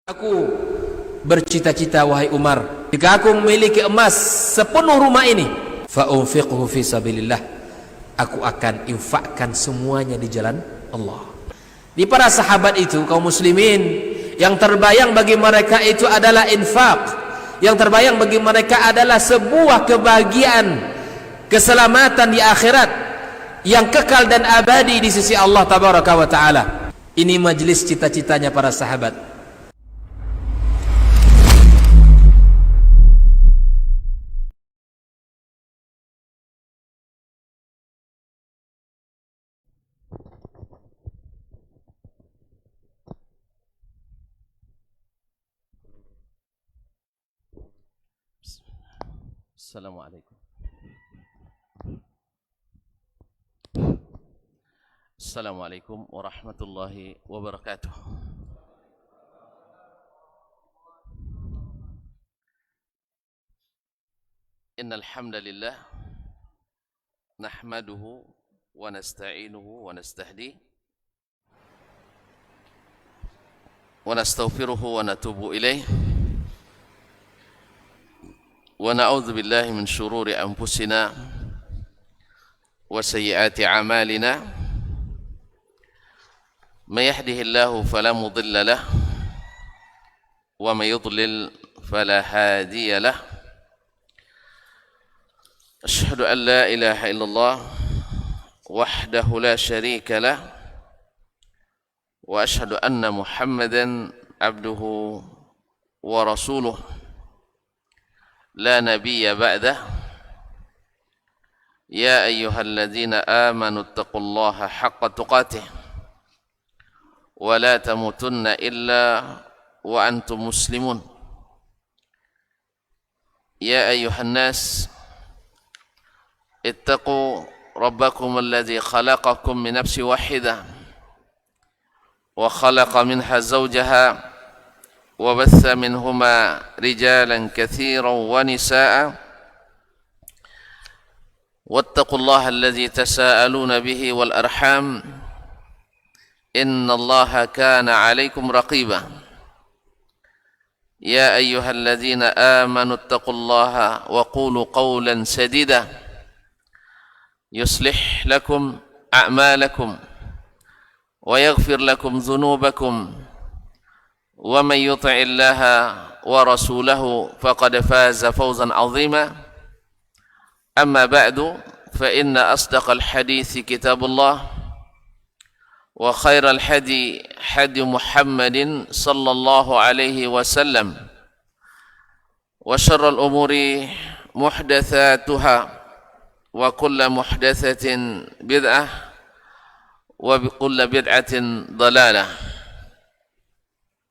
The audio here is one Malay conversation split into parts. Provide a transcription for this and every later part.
Aku bercita-cita wahai Umar, jika aku memiliki emas sepenuh rumah ini, fa unfiqhu fi sabilillah, aku akan infakkan semuanya di jalan Allah. Di para sahabat itu, kaum muslimin, yang terbayang bagi mereka itu adalah infak, yang terbayang bagi mereka adalah sebuah kebahagiaan, keselamatan di akhirat yang kekal dan abadi di sisi Allah tabaraka wa taala. Ini majelis cita-citanya para sahabat. Assalamualaikum. Assalamualaikum warahmatullahi wabarakatuh. Innal hamdalillah nahmaduhu wa nasta'inuhu wa nastahdi wa nastaghfiruhu wa natubu ilaih. Wa na'udzu billahi min syururi anfusina wa sayyiati a'malina. May yahdihillahu fala mudilla lahu wa may yudlil fala hadiya lahu. Asyhadu an la ilaha illallah wahdahu la syarika lah wa asyhadu anna Muhammadan abduhu wa rasuluh la nabiyya ba'dah. Ya ayyuhalladzina amanu taqullaha haqqa tuqatih wa la tamutunna illa wa antum muslimun. Ya ayyuhan nas ittaqu rabbakum alladzi khalaqakum min nafsin wahidah wa khalaqa minha zawjaha وبث منهما رجالا كثيرا ونساء واتقوا الله الذي تساءلون به والأرحام إن الله كان عليكم رقيبا. يا أيها الذين آمنوا اتقوا الله وقولوا قولا سديدا يصلح لكم أعمالكم ويغفر لكم ذنوبكم ومن يطع الله ورسوله فقد فاز فوزا عظيما. أما بعد فإن أصدق الحديث كتاب الله وخير الهدي هدي محمد صلى الله عليه وسلم وشر الأمور محدثاتها وكل محدثة بدعة وكل بدعة ضلالة.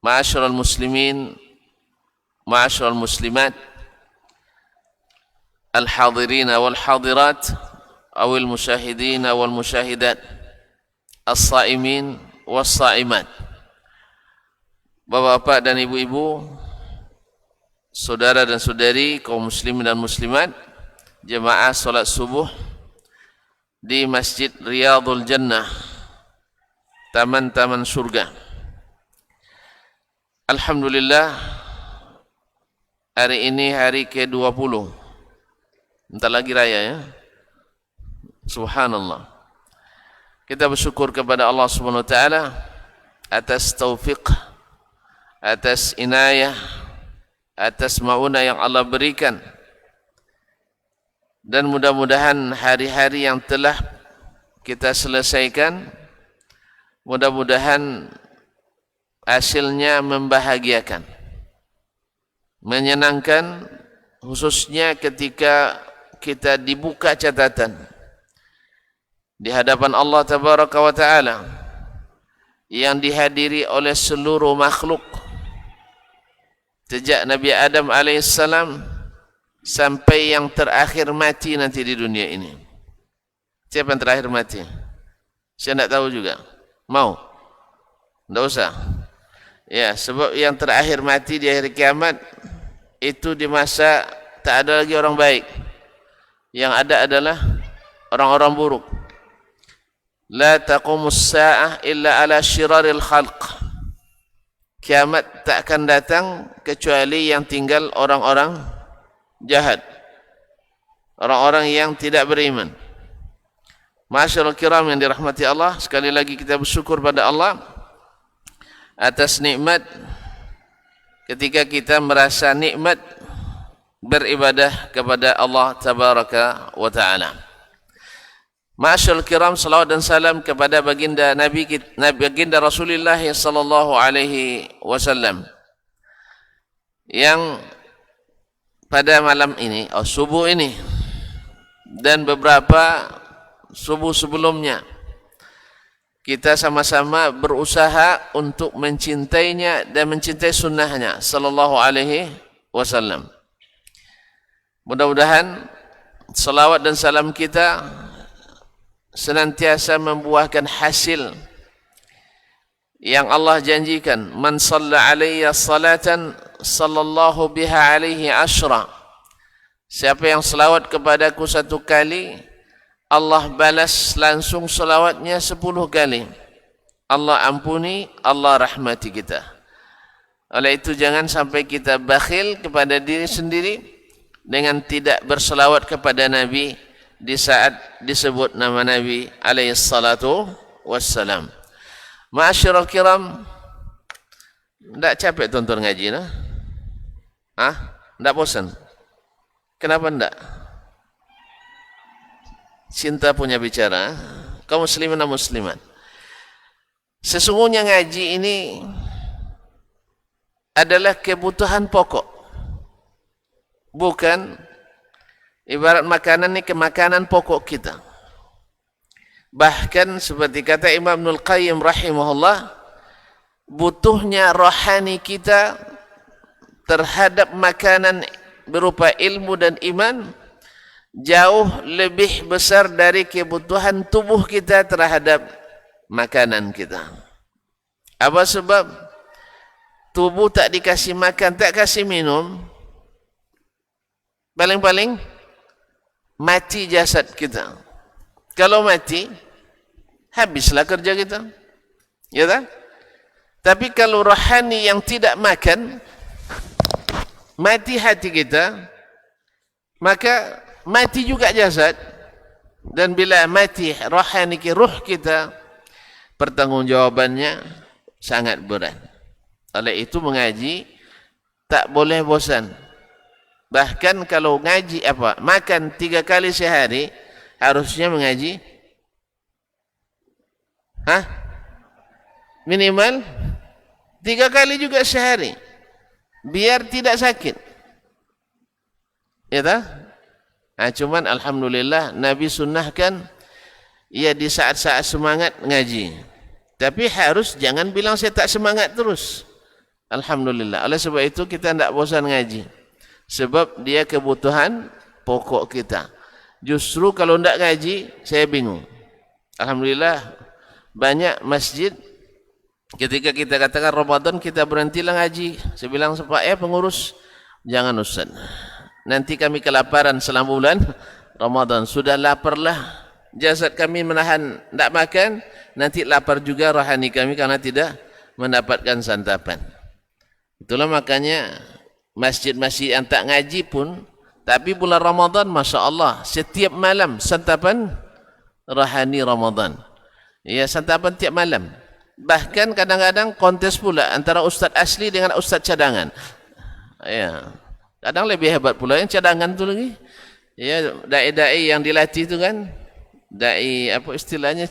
Ma'asyiral muslimin, ma'asyiral muslimat, al-hadirina wal hadirat, awil musyahidina wal musyahidat, as-saimin was saimat. Bapak-bapak dan ibu-ibu, saudara dan saudari, kaum muslimin dan muslimat, jemaah salat subuh di Masjid Riyadhul Jannah, taman-taman surga. Alhamdulillah, hari ini hari ke-20. Bentar lagi raya ya. Subhanallah. Kita bersyukur kepada Allah Subhanahu wa taala atas taufik, atas inayah, atas maunah yang Allah berikan. Dan mudah-mudahan hari-hari yang telah kita selesaikan, mudah-mudahan hasilnya membahagiakan, menyenangkan, khususnya ketika kita dibuka catatan di hadapan Allah tabaraka wa taala yang dihadiri oleh seluruh makhluk sejak Nabi Adam alaihissalam sampai yang terakhir mati nanti di dunia ini. Siapa yang terakhir mati? Saya tidak tahu juga. Mau? Tidak usah. Ya, sebab yang terakhir mati di akhir kiamat itu di masa tak ada lagi orang baik. Yang ada adalah orang-orang buruk. La taqumus sa'ah illa ala syiraril khalq. kiamat tak akan datang kecuali yang tinggal orang-orang jahat, orang-orang yang tidak beriman. Ma'asyiral kiram yang dirahmati Allah, sekali lagi kita bersyukur pada Allah atas nikmat ketika kita merasa nikmat beribadah kepada Allah tabaraka wa ta'ala. Ma'asyiral kiram, salawat dan salam kepada baginda Nabi baginda Rasulullah sallallahu alaihi wasallam yang pada malam ini, subuh ini dan beberapa subuh sebelumnya kita sama-sama berusaha untuk mencintainya dan mencintai sunnahnya sallallahu alaihi wasallam. Mudah-mudahan salawat dan salam kita senantiasa membuahkan hasil yang Allah janjikan. Man shalla alayya salatan sallallahu biha alaihi ashra. Siapa yang selawat kepadaku satu kali, Allah balas langsung selawatnya 10 kali. Allah ampuni, Allah rahmati kita. Oleh itu jangan sampai kita bakhil kepada diri sendiri dengan tidak berselawat kepada Nabi di saat disebut nama Nabi alaihi salatu wassalam. Ma'asyiral kiram, tak capek tonton ngaji nah? Tak bosan? Kenapa tak? Cinta punya bicara. Kaum muslimin dan muslimat, sesungguhnya ngaji ini adalah kebutuhan pokok, bukan ibarat makanan ini kemakanan pokok kita. Bahkan seperti kata Imam Ibnul Qayyim rahimahullah, butuhnya rohani kita terhadap makanan berupa ilmu dan iman jauh lebih besar dari kebutuhan tubuh kita terhadap makanan kita. Apa sebab? Tubuh tak dikasih makan, tak kasih minum, paling-paling mati jasad kita. Kalau mati, habislah kerja kita, ya tak? Tapi kalau rohani yang tidak makan, mati hati kita, maka mati juga jasad. Dan bila mati rohani ruh kita, pertanggungjawabannya sangat berat. Oleh itu mengaji tak boleh bosan. Bahkan kalau ngaji makan 3 kali sehari, harusnya mengaji minimal 3 kali juga sehari, biar tidak sakit, ya tak? Cuman alhamdulillah Nabi sunnahkan ya di saat-saat semangat ngaji, tapi harus jangan bilang saya tak semangat terus. Alhamdulillah. Oleh sebab itu kita tidak bosan ngaji, sebab dia kebutuhan pokok kita. Justru kalau tidak ngaji, saya bingung. Alhamdulillah banyak masjid ketika kita katakan Ramadan kita berhentilah ngaji. Saya bilang Pak pengurus, jangan Ustaz, nanti kami kelaparan selama bulan Ramadan. Sudah laparlah jasad kami menahan tidak makan, nanti lapar juga rohani kami karena tidak mendapatkan santapan. Itulah makanya masjid-masjid yang tak ngaji pun, tapi bulan Ramadan Masya Allah setiap malam santapan rohani Ramadan. Ya, santapan tiap malam. Bahkan kadang-kadang kontes pula antara ustaz asli dengan ustaz cadangan. Ya, kadang lebih hebat pula yang cadangan tu lagi. Ya, dai-dai yang dilatih tu kan, dai apa istilahnya,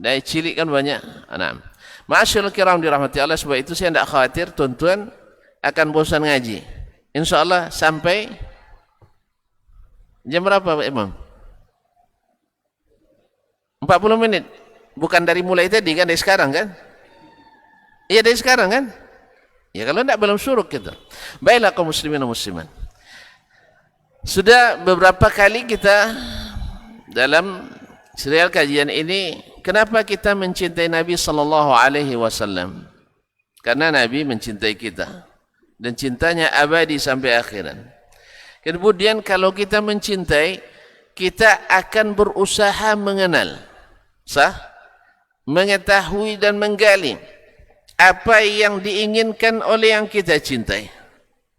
dai cilik kan banyak. Nah, ma'asyiral kiram dirahmati Allah, sebab itu saya tidak khawatir tuan-tuan akan bosan ngaji. InsyaAllah sampai jam berapa Pak Imam? 40 menit. Bukan dari mulai tadi kan, dari sekarang kan? Iya dari sekarang kan? Ya kalau tidak belum syuruk kita. Baiklah kaum muslimin dan muslimat, sudah beberapa kali kita dalam serial kajian ini, kenapa kita mencintai Nabi sallallahu alaihi wasallam? Karena Nabi mencintai kita dan cintanya abadi sampai akhirat. Kemudian kalau kita mencintai, kita akan berusaha mengenal, mengetahui dan menggali apa yang diinginkan oleh yang kita cintai.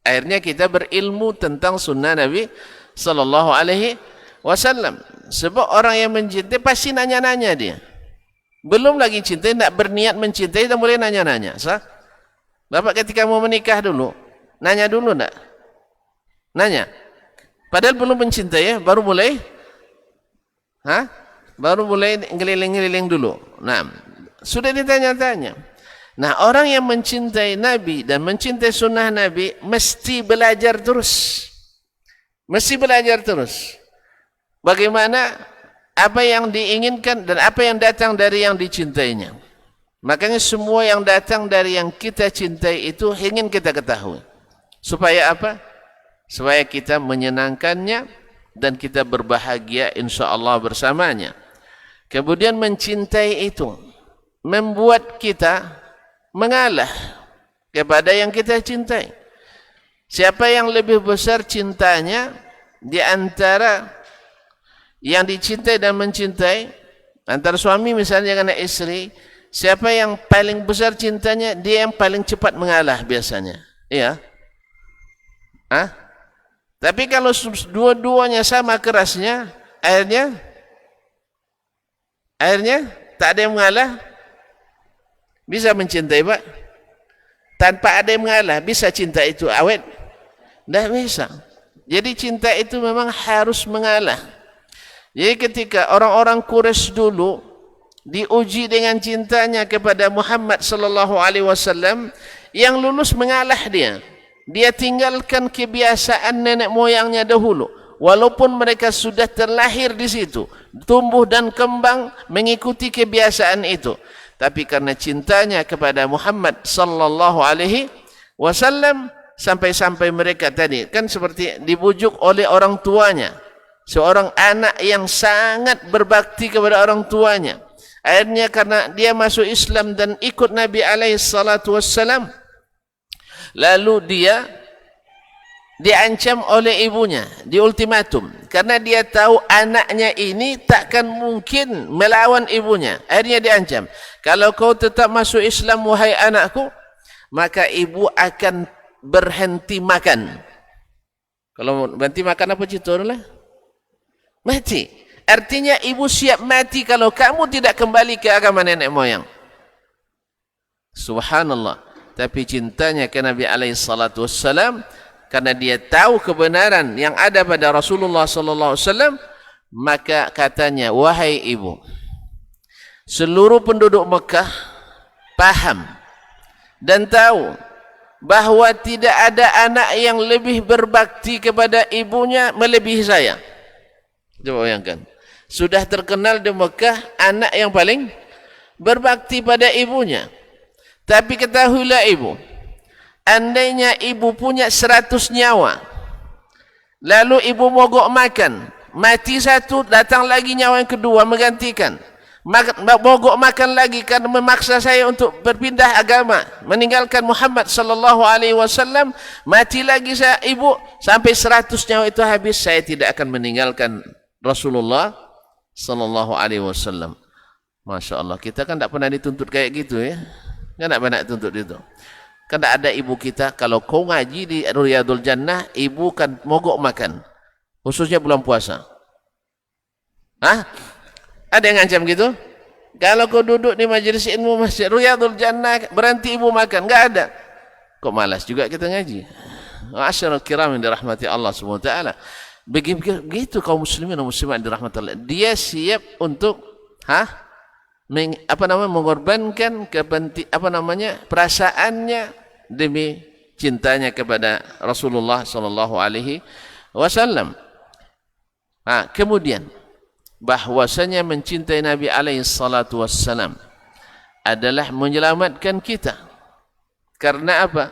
Akhirnya kita berilmu tentang sunnah Nabi sallallahu alaihi wasallam. Sebab orang yang mencintai pasti nanya-nanya dia. Belum lagi cintai, nak berniat mencintai, dah boleh nanya-nanya. Sah? Bapak ketika mau menikah dulu, nanya dulu tak? Nanya. Padahal belum mencintai ya, baru mulai. Baru mulai ngeliling-ngeliling dulu. Nah, sudah ditanya-tanya. Nah, orang yang mencintai Nabi dan mencintai sunnah Nabi mesti belajar terus. Mesti belajar terus. Bagaimana apa yang diinginkan dan apa yang datang dari yang dicintainya. Makanya semua yang datang dari yang kita cintai itu ingin kita ketahui. Supaya apa? Supaya kita menyenangkannya dan kita berbahagia insyaAllah bersamanya. Kemudian mencintai itu membuat kita mengalah kepada yang kita cintai. Siapa yang lebih besar cintanya di antara yang dicintai dan mencintai, antara suami misalnya dengan istri, siapa yang paling besar cintanya, dia yang paling cepat mengalah biasanya. Iya. Tapi kalau dua-duanya sama kerasnya, akhirnya tak ada yang mengalah. Bisa mencintai Pak? Tanpa ada yang mengalah, bisa cinta itu awet? Tidak bisa. Jadi cinta itu memang harus mengalah. Jadi ketika orang-orang Quraisy dulu diuji dengan cintanya kepada Muhammad sallallahu alaihi wasallam, yang lulus mengalah dia. Dia tinggalkan kebiasaan nenek moyangnya dahulu. Walaupun mereka sudah terlahir di situ, tumbuh dan kembang mengikuti kebiasaan itu. Tapi karena cintanya kepada Muhammad sallallahu alaihi wasallam, sampai-sampai mereka tadi kan seperti dibujuk oleh orang tuanya. Seorang anak yang sangat berbakti kepada orang tuanya. Akhirnya karena dia masuk Islam dan ikut Nabi alaihi salatu wassalam, lalu dia diancam oleh ibunya, diultimatum. Karena dia tahu anaknya ini takkan mungkin melawan ibunya. Akhirnya diancam, kalau kau tetap masuk Islam wahai anakku, maka ibu akan berhenti makan. Kalau berhenti makan apa cerita? Mati. Artinya ibu siap mati kalau kamu tidak kembali ke agama nenek moyang. Subhanallah. Tapi cintanya ke Nabi alaihi salatu wassalam, karena dia tahu kebenaran yang ada pada Rasulullah sallallahu alaihi wasallam, maka katanya, wahai ibu, seluruh penduduk Mekah paham dan tahu bahawa tidak ada anak yang lebih berbakti kepada ibunya melebihi saya. Coba bayangkan. Sudah terkenal di Mekah anak yang paling berbakti pada ibunya. Tapi ketahuilah ibu, andainya ibu punya 100 nyawa, lalu ibu mogok makan, mati satu, datang lagi nyawa yang kedua menggantikan. Mogok makan lagi karena memaksa saya untuk berpindah agama, meninggalkan Muhammad sallallahu alaihi wasallam, mati lagi saya ibu, sampai 100 nyawa itu habis, saya tidak akan meninggalkan Rasulullah sallallahu alaihi wasallam. Masya Allah, kita kan tak pernah dituntut kayak gitu ya. Kan tak pernah dituntut itu. Kan tak ada ibu kita, kalau kau ngaji di Riyadul Jannah, ibu kan mogok makan. Khususnya bulan puasa. Ada yang ngancam gitu? Kalau kau duduk di majlis ilmu Masjid Riyadul Jannah, berhenti ibu makan. Enggak ada. Kok malas juga kita ngaji? Ma'asyiral kiram yang dirahmati Allah SWT. Begitu kaum muslimin dan muslimat dirahmati Allah. Dia siap untuk mengorbankan perasaannya demi cintanya kepada Rasulullah sallallahu alaihi wasallam. Kemudian bahwasanya mencintai Nabi alaihi salatu wassalam adalah menyelamatkan kita. Karena apa?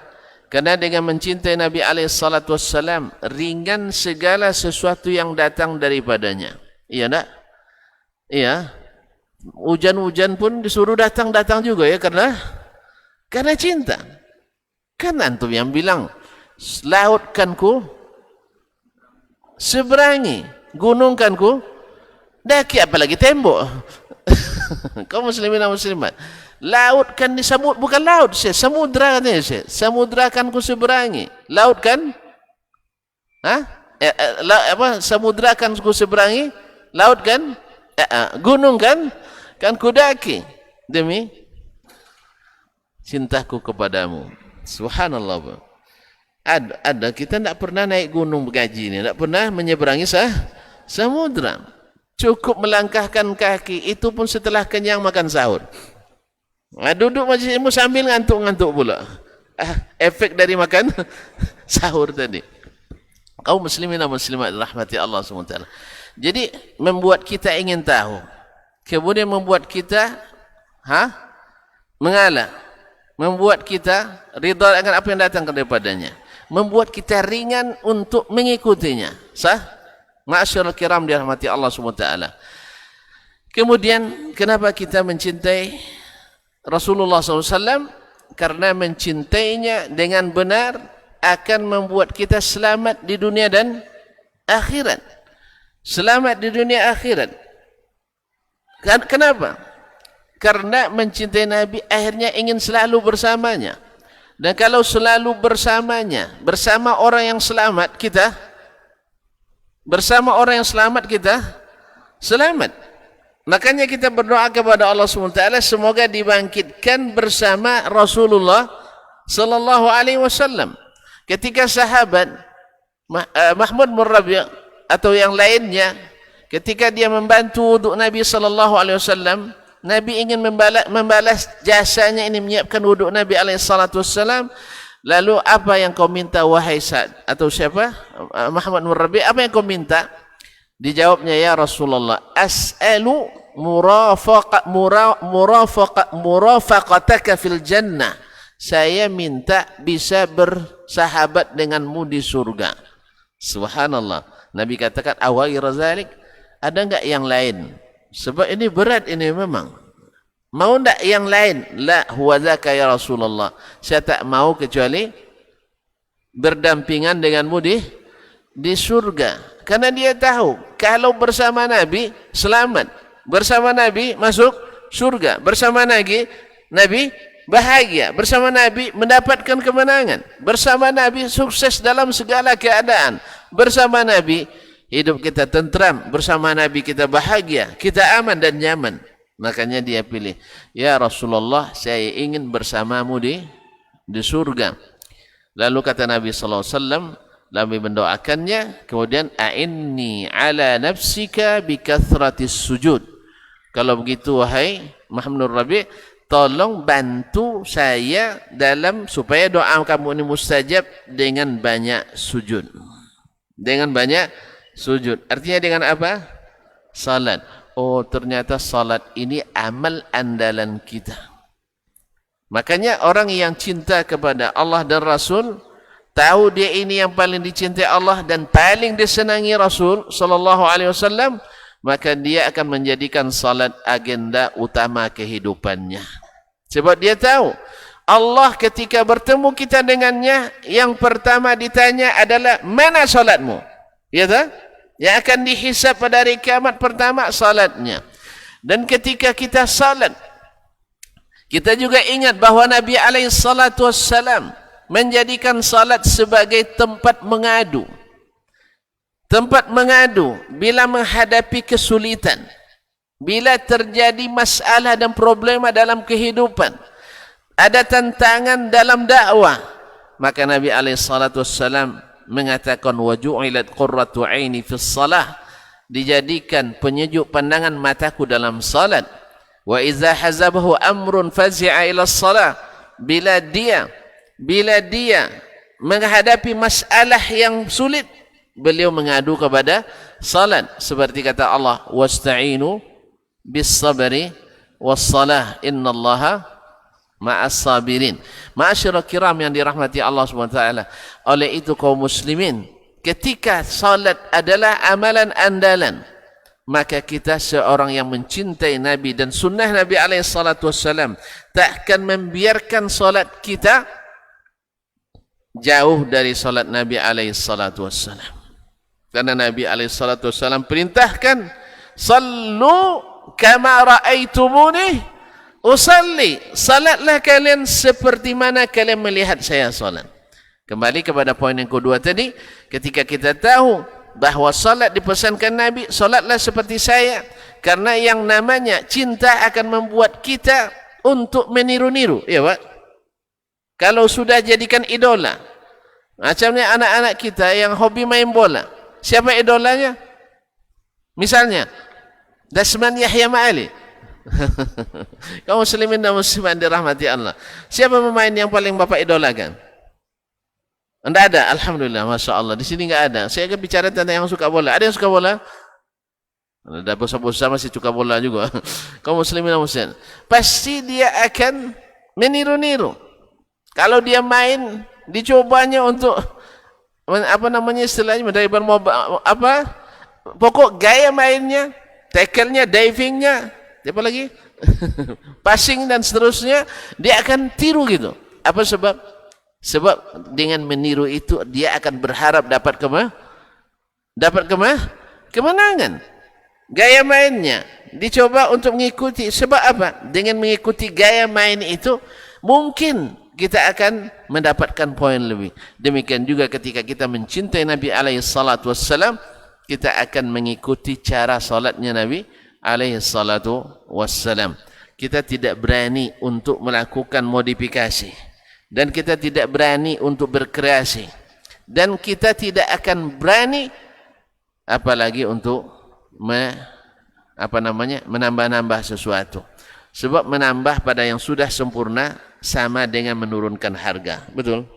Karena dengan mencintai Nabi alaihi salatu wassalam, ringan segala sesuatu yang datang daripadanya. Iya tak? Iya. Hujan-hujan pun disuruh datang juga ya, karena cinta. Kan antum yang bilang, laut kan ku seberangi, gunung kan ku daki, apalagi tembok. Kaum muslimin dan muslimat, Laut kan di samud, bukan laut, Syekh. Samudra katanya, Syekh. Samudra kan ku seberangi. Laut kan? Samudra kan ku seberangi. Laut kan? Gunung kan? Kan ku daki. Demi cintaku kepadamu. Subhanallah. Ada kita tidak pernah naik gunung bergaji ni, tidak pernah menyeberangi samudra. Cukup melangkahkan kaki, itu pun setelah kenyang makan sahur. Duduk majlis ilmu sambil ngantuk-ngantuk pula. Efek dari makan sahur tadi. Kaum muslimin dan muslimat rahmati Allah SWT. Jadi membuat kita ingin tahu, kemudian membuat kita mengalah, membuat kita ridha dengan apa yang datang daripadanya, membuat kita ringan untuk mengikutinya. Sah? Ma'asyiral kiram dirahmati Allah SWT. Kemudian kenapa kita mencintai Rasulullah SAW? Karena mencintainya dengan benar akan membuat kita selamat di dunia dan akhirat. Selamat di dunia akhirat. Kenapa? Karena mencintai Nabi akhirnya ingin selalu bersamanya. Dan kalau selalu bersamanya, bersama orang yang selamat, kita bersama orang yang selamat, kita selamat. Makanya kita berdoa kepada Allah SWT, semoga dibangkitkan bersama Rasulullah sallallahu alaihi wasallam. Ketika sahabat Mahmud bin Rabi' atau yang lainnya, ketika dia membantu wuduk Nabi sallallahu alaihi wasallam, Nabi ingin membalas jasanya ini, menyiapkan wuduk Nabi alaihi salatu wasallam. Lalu apa yang kau minta wahai Sa'ad atau siapa? Mahmud bin Rabi', apa yang kau minta? Dijawabnya, ya Rasulullah, as'alu murafaqataka fil jannah. Saya minta bisa bersahabat denganmu di surga. Subhanallah. Nabi katakan, awai razalik, ada enggak yang lain? Sebab ini berat ini memang. Mau enggak yang lain? La huwa dzaka ya Rasulullah. Saya tak mau kecuali berdampingan denganmu di surga. Karena dia tahu kalau bersama Nabi selamat, bersama Nabi masuk surga, bersama Nabi bahagia, bersama Nabi mendapatkan kemenangan, bersama Nabi sukses dalam segala keadaan, bersama Nabi hidup kita tentram, bersama Nabi kita bahagia, kita aman dan nyaman. Makanya dia pilih, ya Rasulullah, saya ingin bersamamu di surga. Lalu kata Nabi sallallahu alaihi wasallam, Nabi mendoakannya, kemudian a'inni ala nafsika bikathratis sujud. Kalau begitu wahai Mahmud Rabi', tolong bantu saya dalam supaya doa kamu ini mustajab dengan banyak sujud. Dengan banyak sujud. Artinya dengan apa? Salat. Oh, ternyata salat ini amal andalan kita. Makanya orang yang cinta kepada Allah dan Rasul, tahu dia ini yang paling dicintai Allah dan paling disenangi Rasul sallallahu alaihi wasallam, maka dia akan menjadikan salat agenda utama kehidupannya. Sebab dia tahu Allah ketika bertemu kita dengannya, yang pertama ditanya adalah mana salatmu? Ya tak? Yang akan dihisab pada hari kiamat pertama salatnya. Dan ketika kita salat, kita juga ingat bahawa Nabi alaihi salatu wassalam menjadikan salat sebagai tempat mengadu. Tempat mengadu bila menghadapi kesulitan, bila terjadi masalah dan problema dalam kehidupan, ada tantangan dalam dakwah, maka Nabi SAW mengatakan waju'ilat qurratu aini fis salah, dijadikan penyejuk pandangan mataku dalam salat. Wa idza hazabahu amrun fazi'a ila salah, bila dia menghadapi masalah yang sulit, beliau mengadu kepada salat. Seperti kata Allah, wasta'inu bis sabri was salah innallaha ma'as sabirin. Ma'asyiral kiram yang dirahmati Allah SWT. Oleh itu kaum muslimin, ketika salat adalah amalan andalan, maka kita seorang yang mencintai Nabi dan sunnah Nabi SAW tak akan membiarkan salat kita jauh dari salat Nabi SAW. Karena Nabi SAW perintahkan, sallu kama ra'aitumuni Usalli, salatlah kalian seperti mana kalian melihat saya salat. Kembali kepada poin yang kedua tadi, ketika kita tahu bahawa salat dipesankan Nabi, salatlah seperti saya, karena yang namanya cinta akan membuat kita untuk meniru-niru, ya Pak. Kalau sudah jadikan idola, macamnya anak-anak kita yang hobi main bola, siapa idolanya? Misalnya Dasman Yahya Ma'ali. Kaum muslimin dan muslimat dirahmati Allah, siapa pemain yang paling bapak idolakan? Tidak ada, alhamdulillah, masya Allah. Di sini nggak ada. Saya akan bicara tentang yang suka bola. Ada yang suka bola? Ada bosa-bosa masih suka bola juga. Kaum muslimin dan muslimat, pasti dia akan meniru-niru. Kalau dia main, dicobanya untuk apa namanya istilahnya, daripada apa? Pokok gaya mainnya, tackle-nya, diving-nya, apa lagi? Passing dan seterusnya, dia akan tiru gitu. Apa sebab? Sebab dengan meniru itu dia akan berharap dapat kemenangan. Gaya mainnya dicoba untuk mengikuti. Sebab apa? Dengan mengikuti gaya main itu mungkin kita akan mendapatkan poin lebih. Demikian juga ketika kita mencintai Nabi alaihi salatu wassalam, kita akan mengikuti cara salatnya Nabi alaihi salatu wassalam. Kita tidak berani untuk melakukan modifikasi, dan kita tidak berani untuk berkreasi, dan kita tidak akan berani apalagi untuk menambah-nambah sesuatu. Sebab menambah pada yang sudah sempurna sama dengan menurunkan harga. Betul?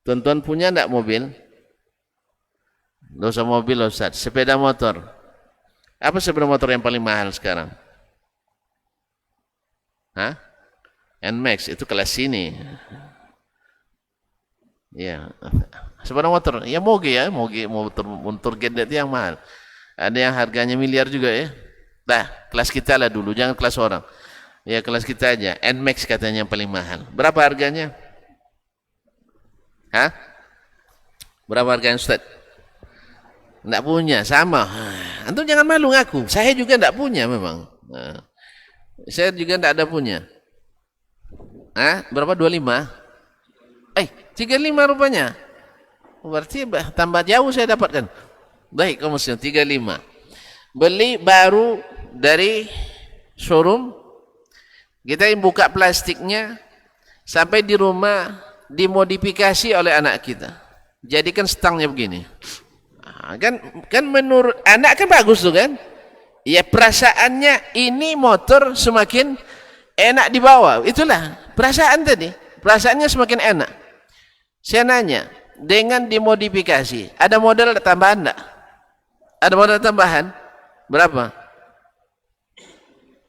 Tuan-tuan punya enggak mobil? Tidak usah mobil, Ustaz. Sepeda motor. Apa sepeda motor yang paling mahal sekarang? Hah? NMAX, itu kelas sini. Ya. Sepeda motor. Ya moge ya. Motor gede itu yang mahal. Ada yang harganya miliar juga ya. Nah, kelas kita lah dulu. Jangan kelas orang. Ya, kelas kita aja. NMAX katanya yang paling mahal. Berapa harganya? Hah? Berapa harganya, Ustaz? Tidak punya, sama. Antum jangan malu ngaku. Saya juga tidak punya memang. Nah, saya juga tidak ada punya. Berapa? 25? 35 rupanya. Berarti tambah jauh saya dapatkan. Baik, kamu muslim 35. Beli baru dari showroom. Kita buka plastiknya, sampai di rumah dimodifikasi oleh anak kita. Jadikan stangnya begini. Kan menurut anak kan bagus tuh kan? Ya, perasaannya ini motor semakin enak dibawa. Itulah perasaan tadi. Perasaannya semakin enak. Saya nanya, dengan dimodifikasi, ada modal tambahan enggak? Ada modal tambahan? Berapa?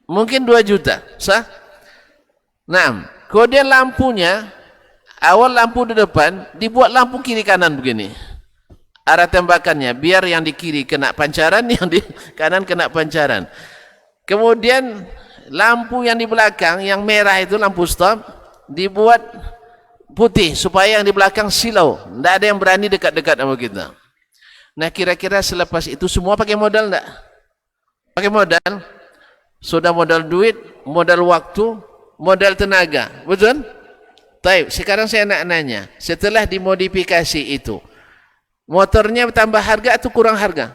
Mungkin 2 juta. Sah? Nah, kemudian lampunya, awal lampu di depan, dibuat lampu kiri kanan begini. Arah tembakannya, biar yang di kiri kena pancaran, yang di kanan kena pancaran. Kemudian lampu yang di belakang, yang merah itu lampu stop, dibuat putih supaya yang di belakang silau. Tidak ada yang berani dekat-dekat sama kita. Nah, kira-kira selepas itu semua pakai modal enggak? Pakai modal. Sudah modal duit, modal waktu, modal tenaga. Betul? Baik, sekarang saya nak nanya, setelah dimodifikasi itu, motornya tambah harga atau kurang harga?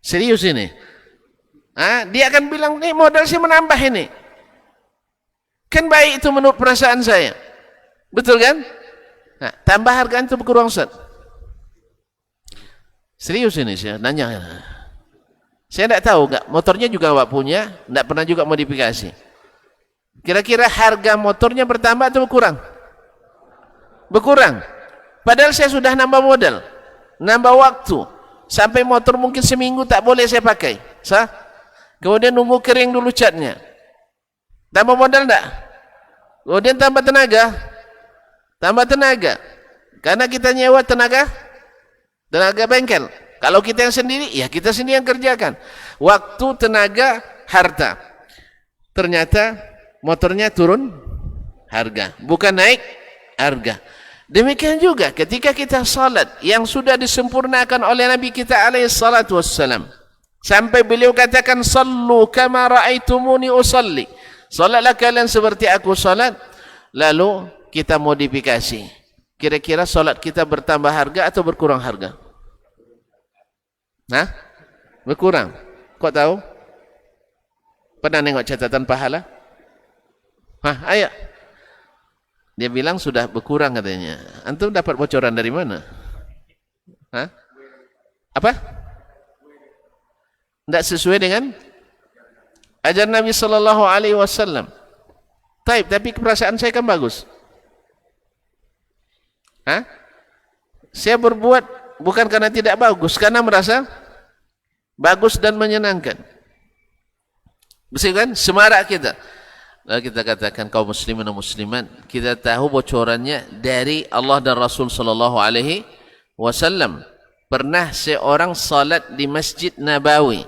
Serius ini? Dia akan bilang, nih modal saya menambah ini. Kan baik itu menurut perasaan saya. Betul kan? Nah, tambah harga itu berkurang, Ustaz. Serius ini saya nanya. Saya tidak tahu, motornya juga Pak punya, tidak pernah juga modifikasi. Kira-kira harga motornya bertambah atau berkurang? Berkurang. Padahal saya sudah nambah modal, nambah waktu, sampai motor mungkin seminggu tak boleh saya pakai. Sah? Kemudian nunggu kering dulu catnya. Tambah modal enggak? Kemudian tambah tenaga. Tambah tenaga. Karena kita nyewa tenaga bengkel. Kalau kita yang sendiri, ya kita sendiri yang kerjakan. Waktu, tenaga, harta. Ternyata motornya turun harga, bukan naik harga. Demikian juga ketika kita salat yang sudah disempurnakan oleh Nabi kita alaihi salatu wassalam. Sampai beliau katakan, sallu kama ra'aitumuni usalli. Salatlah kalian seperti aku salat. Lalu kita modifikasi. Kira-kira salat kita bertambah harga atau berkurang harga? Hah? Berkurang. Kok tahu? Pernah nengok catatan pahala? Hah, ayo. Dia bilang sudah berkurang katanya. Antum dapat bocoran dari mana? Hah? Apa? Tidak sesuai dengan ajaran Nabi sallallahu alaihi wasallam. Tapi perasaan saya kan bagus. Hah? Saya berbuat bukan karena tidak bagus, karena merasa bagus dan menyenangkan. Betul kan? Semarak kita. Lalu kita katakan kaum muslimin dan muslimat, kita tahu bocorannya dari Allah dan Rasul sallallahu alaihi wasallam. Pernah seorang salat di Masjid Nabawi.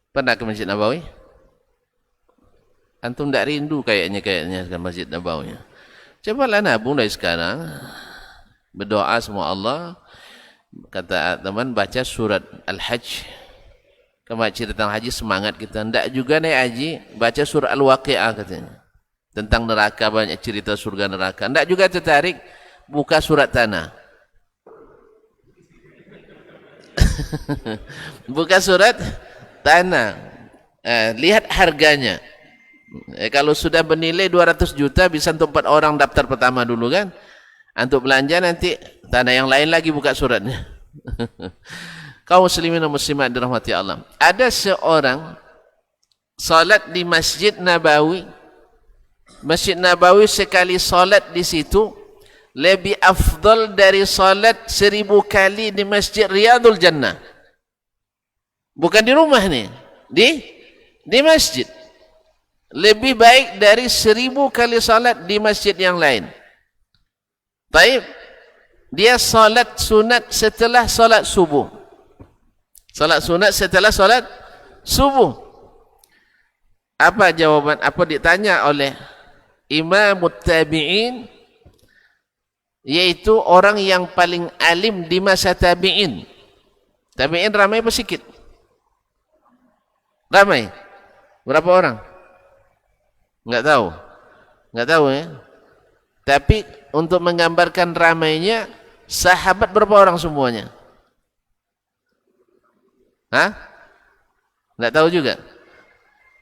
Pernah ke Masjid Nabawi? Antum tak rindu kayaknya ke Masjid Nabawi. Cobalah nabung dari sekarang. Berdoa semua Allah. Kata teman baca surat Al-Hajj. Kemarin cerita tentang haji semangat kita. Tak juga naik haji baca surat Al-Waqi'ah katanya. Tentang neraka banyak cerita surga neraka. Tak juga tertarik buka surat Tanah. Buka surat Tanah. Lihat harganya. Kalau sudah bernilai 200 juta bisa untuk 4 orang daftar pertama dulu kan. Untuk belanja nanti Tanah yang lain lagi buka suratnya. Kaum muslimin dan muslimat dirahmati Allah. Ada seorang salat di Masjid Nabawi. Masjid Nabawi sekali salat di situ lebih afdal dari salat 1000 kali di Masjid Riyadul Jannah. Bukan di rumah nih, di masjid. Lebih baik dari 1000 kali salat di masjid yang lain. Baik, dia salat sunat setelah salat subuh. Salat sunat setelah salat subuh. Apa jawaban? Apa ditanya oleh Imam Tabi'in? Yaitu orang yang paling alim di masa tabi'in. Tabi'in ramai apa sikit? Ramai. Berapa orang? Enggak tahu. Enggak tahu ya. Tapi untuk menggambarkan ramainya, sahabat berapa orang semuanya? Hah? Enggak tahu juga.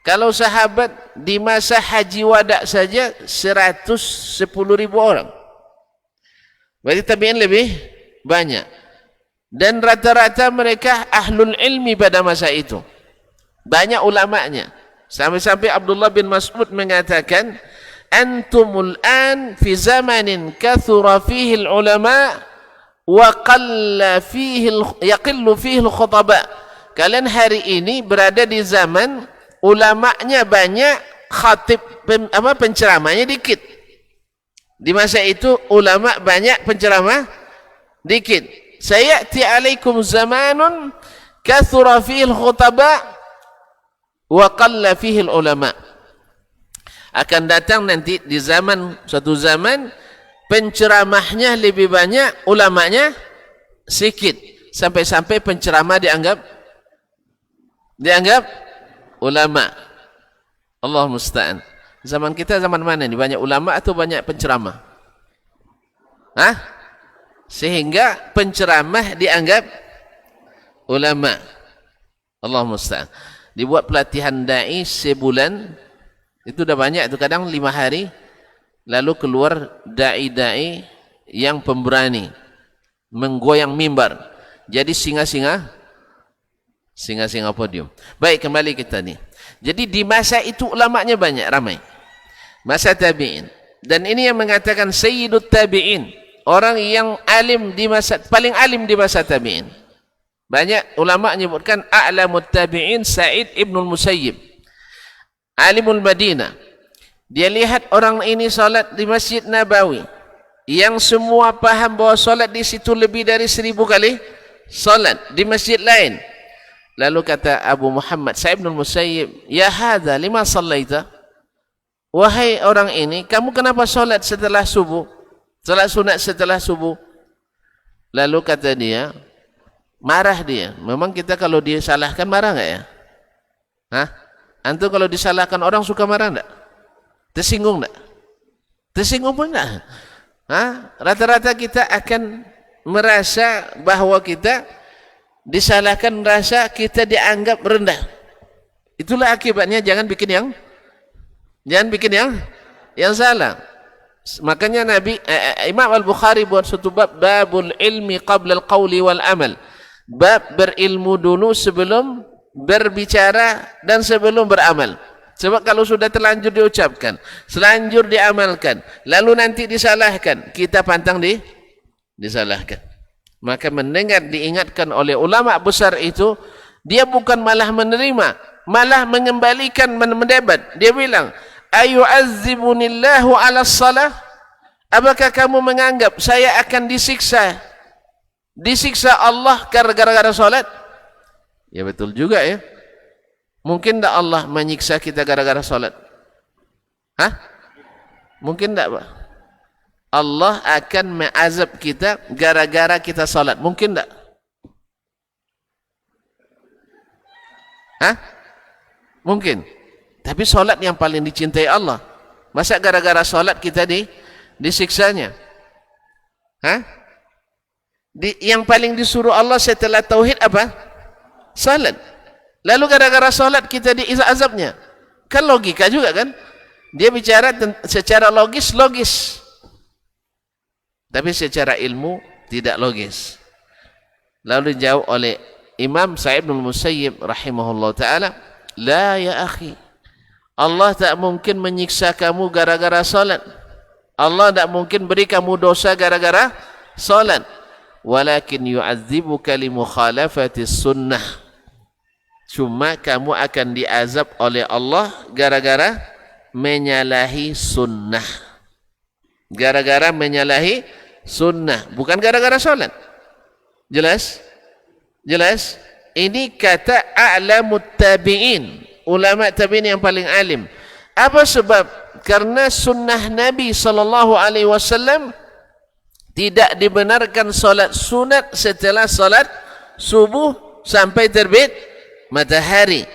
Kalau sahabat di masa haji wada saja 110.000 orang. Berarti tabi'in lebih banyak. Dan rata-rata mereka ahlul ilmi pada masa itu. Banyak ulamanya. Sampai-sampai Abdullah bin Mas'ud mengatakan, antumul an fi zamanin kathura fihi ulama wa yaqillu fihi al-khutaba. Kalian hari ini berada di zaman ulamanya banyak, khatib penceramahnya dikit. Di masa itu ulama banyak, penceramah dikit. Sayati alaikum zamanun kathura fihi al-khutaba wa qalla fihi al-ulama. Akan datang nanti di zaman, suatu zaman penceramahnya lebih banyak, ulamanya sedikit. Sampai-sampai penceramah dianggap ulama. Allah musta'an. Zaman kita zaman mana ni? Banyak ulama atau banyak penceramah? Hah? Sehingga penceramah dianggap ulama. Allah musta'an. Dibuat pelatihan da'i sebulan. Itu dah banyak. Itu kadang 5 hari. Lalu keluar da'i-da'i yang pemberani. Menggoyang mimbar. Jadi singa-singa podium. Baik, kembali kita ni. Jadi di masa itu ulamanya banyak, ramai. Masa tabi'in. Dan ini yang mengatakan Sayyidut Tabi'in. Orang yang alim di masa, paling alim di masa tabi'in. Banyak ulama menyebutkan A'lamut Tabi'in Sa'id ibn Musayyib. Alimul Madinah. Dia lihat orang ini salat di Masjid Nabawi. Yang semua paham bahawa salat di situ lebih dari 1000 kali salat di masjid lain. Lalu kata Abu Muhammad Sa'id ibn Musayyib, ya hadza lima sallaita? Wahai orang ini, kamu kenapa solat setelah subuh? Solat sunat setelah subuh? Lalu kata dia, marah dia. Memang kita kalau dia salahkan marah enggak ya? Hah? Antum kalau disalahkan orang suka marah enggak? Tersinggung enggak? Tersinggung pun enggak? Hah? Rata-rata kita akan merasa bahwa kita disalahkan, merasa kita dianggap rendah. Itulah akibatnya. Jangan bikin yang salah. Makanya Imam Al-Bukhari buat satu bab, babul ilmi qabla al-qawli wal amal. Bab berilmu dulu sebelum berbicara dan sebelum beramal. Sebab kalau sudah terlanjur diucapkan, selanjur diamalkan, lalu nanti disalahkan, kita pantang disalahkan. Maka mendengar diingatkan oleh ulama besar itu, dia bukan malah menerima, malah mengembalikan, mendebat. Dia bilang, ayu'azzibunillahu ala salah? Apakah kamu menganggap saya akan disiksa Allah gara-gara salat? Ya betul juga ya. Mungkin tak Allah menyiksa kita gara-gara salat? Hah? Mungkin tak, Pak? Allah akan mengazab kita gara-gara kita salat. Mungkin tak? Hah? Mungkin. Tapi salat yang paling dicintai Allah. Masa gara-gara salat kita disiksanya? Hah? Yang paling disuruh Allah setelah tauhid apa? Salat. Lalu gara-gara salat kita diazabnya. Kan logika juga kan? Dia bicara secara logis. Tapi secara ilmu tidak logis. Lalu dijawab oleh Imam Sa'id bin Musayyib rahimahullah ta'ala, la ya akhi, Allah tak mungkin menyiksa kamu gara-gara salat. Allah tak mungkin beri kamu dosa gara-gara salat. Walakin yu'adzibuka li mukhalafati sunnah. Cuma kamu akan diazab oleh Allah gara-gara menyalahi sunnah. Gara-gara menyalahi sunnah, bukan gara-gara salat. Jelas? Jelas? Ini kata a'lamut tabi'in, ulama tabi'in yang paling alim. Apa sebab? Karena sunnah Nabi SAW tidak dibenarkan salat sunat setelah salat subuh sampai terbit matahari.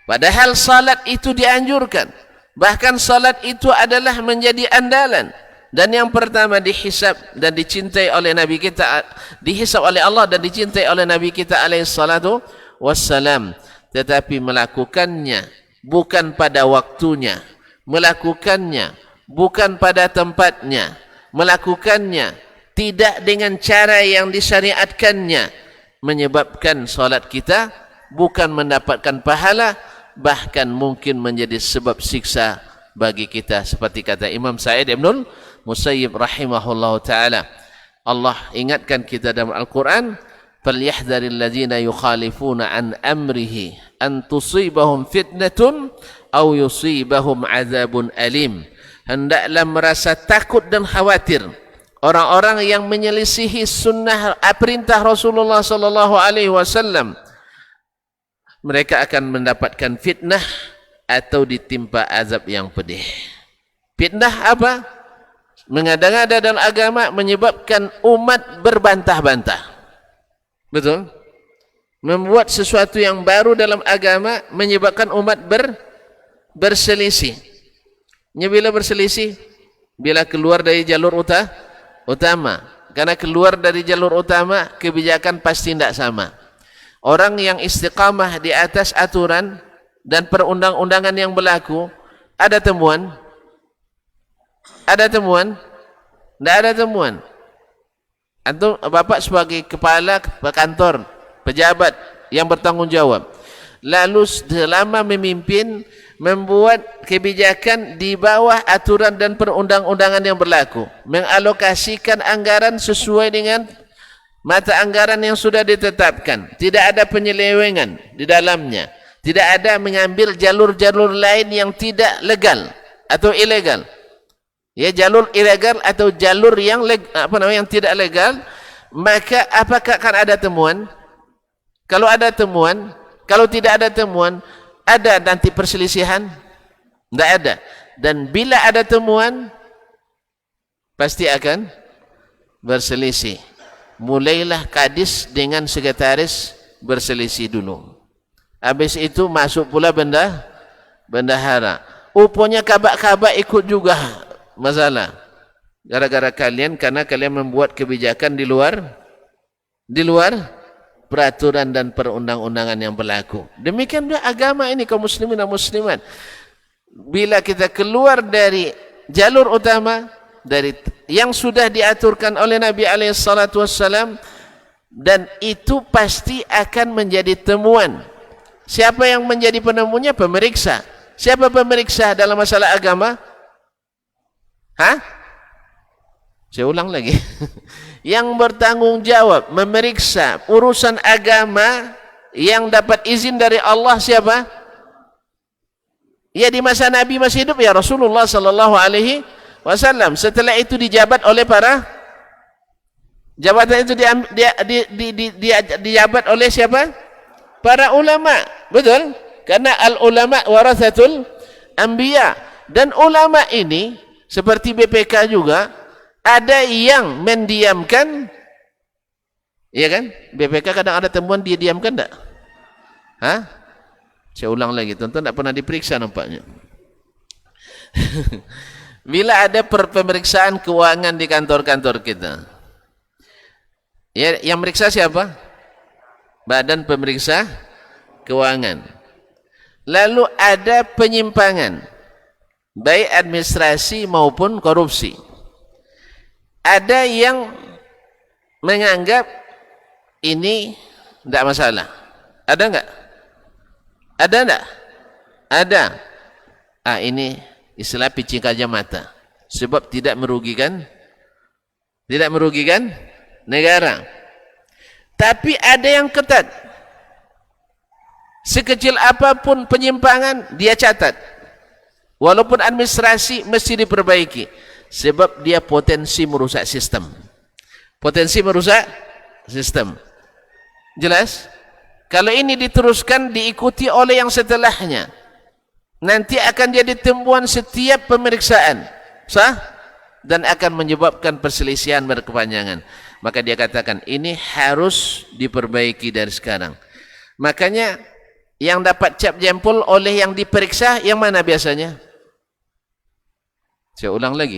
Padahal salat itu dianjurkan. Bahkan salat itu adalah menjadi andalan. Dan yang pertama dihisab dan dicintai oleh Nabi kita, dihisab oleh Allah dan dicintai oleh Nabi kita alaihi salatu wassalam. Tetapi melakukannya bukan pada waktunya, melakukannya bukan pada tempatnya, melakukannya tidak dengan cara yang disyariatkannya, menyebabkan salat kita bukan mendapatkan pahala, bahkan mungkin menjadi sebab siksa bagi kita, seperti kata Imam Sa'id bin Musayyib rahimahullah ta'ala. Allah ingatkan kita dalam Al-Quran, falyahdharil ladzina yukhalifuna an amrihi an tusibahum fitnatun aw yusibahum azabun alim. Hendaklah merasa takut dan khawatir orang-orang yang menyelisihi sunnah perintah Rasulullah sallallahu alaihi wasallam. Mereka akan mendapatkan fitnah atau ditimpa azab yang pedih. Fitnah apa? Mengada-ngada dalam agama menyebabkan umat berbantah-bantah. Betul? Membuat sesuatu yang baru dalam agama menyebabkan umat berselisih. Bila berselisih, bila keluar dari jalur utama. Karena keluar dari jalur utama, kebijakan pasti tidak sama. Orang yang istiqamah di atas aturan dan perundang-undangan yang berlaku, ada temuan? Ada temuan? Tidak ada temuan. Antum, Bapak sebagai kepala kantor, pejabat yang bertanggung jawab, lalu selama memimpin, membuat kebijakan di bawah aturan dan perundang-undangan yang berlaku, mengalokasikan anggaran sesuai dengan mata anggaran yang sudah ditetapkan, tidak ada penyelewengan di dalamnya, tidak ada mengambil jalur-jalur lain yang tidak legal atau ilegal. Ya, jalur ilegal atau jalur yang yang tidak legal, maka apakah akan ada temuan? Kalau ada temuan, kalau tidak ada temuan, ada nanti perselisihan? Tidak ada. Dan bila ada temuan, pasti akan berselisih. mulailah kadis dengan sekretaris berselisih dulu. Habis itu masuk pula bendahara. Rupanya kabak-kabak ikut juga masalah. Gara-gara kalian, karena kalian membuat kebijakan di luar peraturan dan perundang-undangan yang berlaku. Demikian juga agama ini, kaum muslimin dan muslimat. Bila kita keluar dari jalur utama, dari yang sudah diaturkan oleh Nabi SAW, dan itu pasti akan menjadi temuan. Siapa yang menjadi penemunya? Pemeriksa. Siapa pemeriksa dalam masalah agama? Saya ulang lagi. Yang bertanggung jawab memeriksa urusan agama yang dapat izin dari Allah siapa? Ya, di masa Nabi masih hidup ya Rasulullah sallallahu alaihi wasallam. Setelah itu dijabat oleh para jabatan itu dijabat oleh siapa? Para ulama. Betul? Karena al ulama warathatul anbiya. Dan ulama ini seperti BPK juga ada yang mendiamkan, ya kan? BPK kadang ada temuan dia diamkan tak? Saya ulang lagi, tuan-tuan tak pernah diperiksa nampaknya. Bila ada pemeriksaan keuangan di kantor-kantor kita, ya, yang meriksa siapa? Badan Pemeriksa Keuangan. Lalu ada penyimpangan, baik administrasi maupun korupsi. Ada yang menganggap ini tidak masalah. Ada enggak? Ada enggak? Ada. Ini istilah picing kacamata. Sebab tidak merugikan negara. Tapi ada yang ketat. Sekecil apapun penyimpangan dia catat. Walaupun administrasi mesti diperbaiki. Sebab dia potensi merusak sistem. Jelas? Kalau ini diteruskan diikuti oleh yang setelahnya, nanti akan jadi temuan setiap pemeriksaan, sah? Dan akan menyebabkan perselisihan berkepanjangan. Maka dia katakan ini harus diperbaiki dari sekarang. Makanya yang dapat cap jempol oleh yang diperiksa yang mana biasanya? Saya ulang lagi.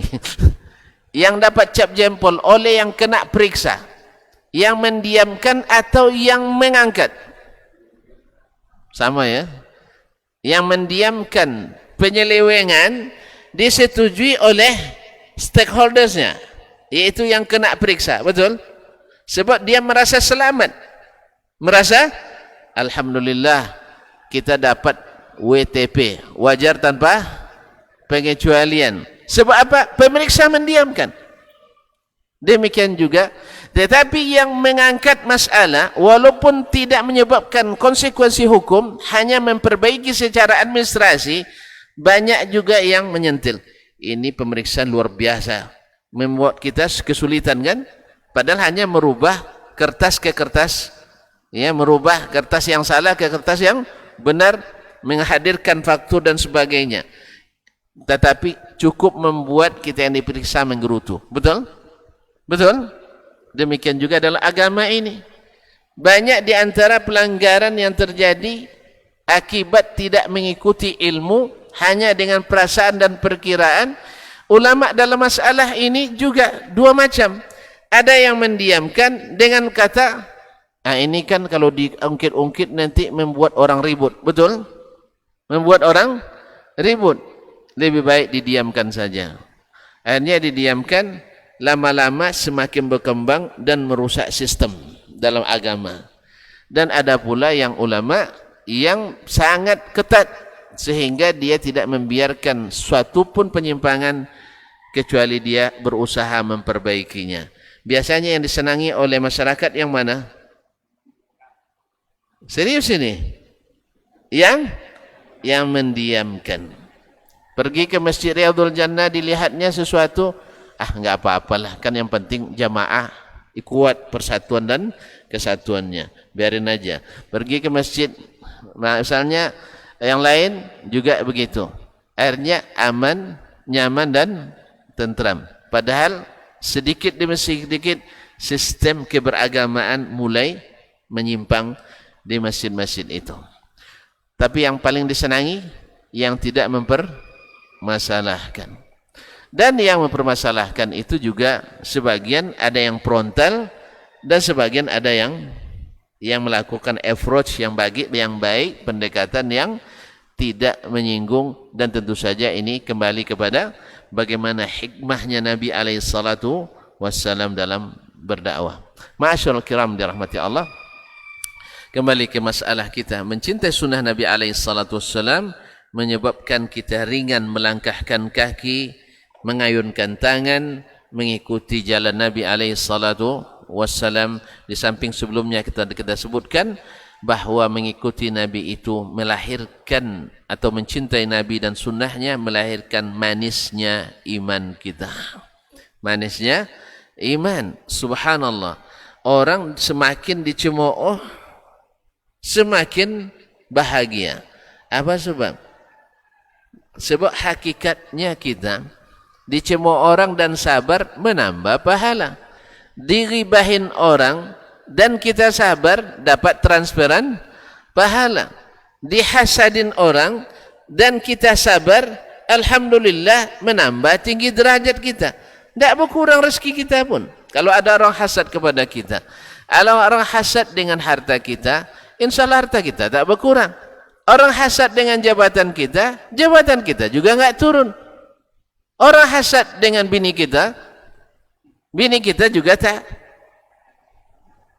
Yang dapat cap jempol oleh yang kena periksa, yang mendiamkan atau yang mengangkat? Sama ya. Yang mendiamkan penyelewengan disetujui oleh stakeholdersnya, yaitu yang kena periksa. Betul? Sebab dia merasa selamat. Merasa alhamdulillah kita dapat WTP, wajar tanpa pengecualian. Sebab apa? Pemeriksa mendiamkan. Demikian juga, tetapi yang mengangkat masalah walaupun tidak menyebabkan konsekuensi hukum, hanya memperbaiki secara administrasi, banyak juga yang menyentil. Ini pemeriksaan luar biasa, membuat kita kesulitan kan? Padahal hanya merubah kertas ke kertas, ya, merubah kertas yang salah ke kertas yang benar, menghadirkan faktur dan sebagainya. Tetapi cukup membuat kita yang diperiksa menggerutu. Betul? Betul? Demikian juga dalam agama ini. Banyak di antara pelanggaran yang terjadi akibat tidak mengikuti ilmu, hanya dengan perasaan dan perkiraan. Ulama dalam masalah ini juga dua macam. Ada yang mendiamkan dengan kata, ini kan kalau diungkit-ungkit nanti membuat orang ribut. Betul? Membuat orang ribut. Lebih baik didiamkan saja. Akhirnya didiamkan, lama-lama semakin berkembang dan merusak sistem dalam agama. Dan ada pula yang ulama yang sangat ketat sehingga dia tidak membiarkan suatu pun penyimpangan kecuali dia berusaha memperbaikinya. Biasanya yang disenangi oleh masyarakat yang mana? Serius ini? Yang mendiamkan. Pergi ke Masjid Riyadhul Jannah, dilihatnya sesuatu, enggak apa-apalah, kan yang penting jamaah kuat persatuan dan kesatuannya, biarin aja. Pergi ke masjid misalnya yang lain juga begitu, akhirnya aman, nyaman dan tentram. Padahal sedikit demi sedikit sistem keberagamaan mulai menyimpang di masjid-masjid itu. Tapi yang paling disenangi yang tidak mempermasalahkan. Dan yang mempermasalahkan itu juga sebagian ada yang frontal dan sebagian ada yang melakukan approach yang baik, pendekatan yang tidak menyinggung, dan tentu saja ini kembali kepada bagaimana hikmahnya Nabi SAW dalam berdakwah. Ma'asyiral kiram dirahmati Allah. Kembali ke masalah kita, mencintai sunnah Nabi SAW menyebabkan kita ringan melangkahkan kaki, mengayunkan tangan, mengikuti jalan Nabi SAW. Di samping sebelumnya kita sebutkan bahawa mengikuti Nabi itu melahirkan atau mencintai Nabi dan sunnahnya melahirkan manisnya iman kita. Manisnya iman. Subhanallah. Orang semakin dicemooh, semakin bahagia. Apa sebab? Sebab hakikatnya kita dicemooh orang dan sabar menambah pahala. Diribahin orang dan kita sabar dapat transferan pahala. Dihasadin orang dan kita sabar, alhamdulillah menambah tinggi derajat kita. Tidak berkurang rezeki kita pun. Kalau ada orang hasad kepada kita, kalau orang hasad dengan harta kita, insyaAllah harta kita tak berkurang. Orang hasad dengan jabatan kita juga enggak turun. Orang hasad dengan bini kita juga tak.